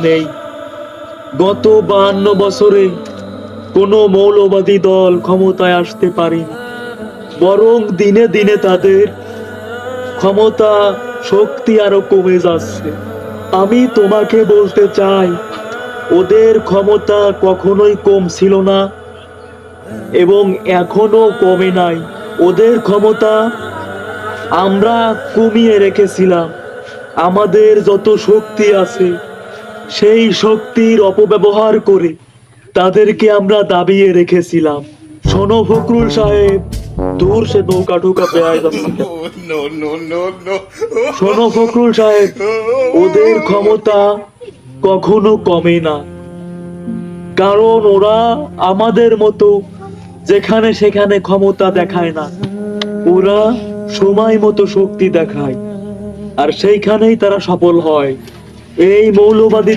নেই। গত 52 বছরে কোনো মৌলবাদী দল ক্ষমতায় আসতে পারেনি, বরং দিনে দিনে তাদের ক্ষমতা শক্তি আরো কমে যাচ্ছে। আমি তোমাকে বলতে চাই, ওদের ক্ষমতা কখনোই কম ছিল না এবং এখনো কমে নাই। ওদের ক্ষমতা আমরা কমিয়ে রেখেছিলাম। আমাদের যত শক্তি আছে সেই শক্তির অপব্যবহার করে তাদেরকে আমরা দাবিয়ে রেখেছিলাম। শোনো ফখরুল সাহেব, দূর সে নৌকা ঢোকা বেড়ায় যাচ্ছে। No, no, no, no. শোনো ফখরুল সাহেব, ওদের ক্ষমতা কখনো কমে না, কারণ ওরা আমাদের মতো যেখানে সেখানে ক্ষমতা দেখায় না। ওরা সময় মতো শক্তি দেখায়, আর সেইখানেই তারা সফল হয়। এই মৌলবাদী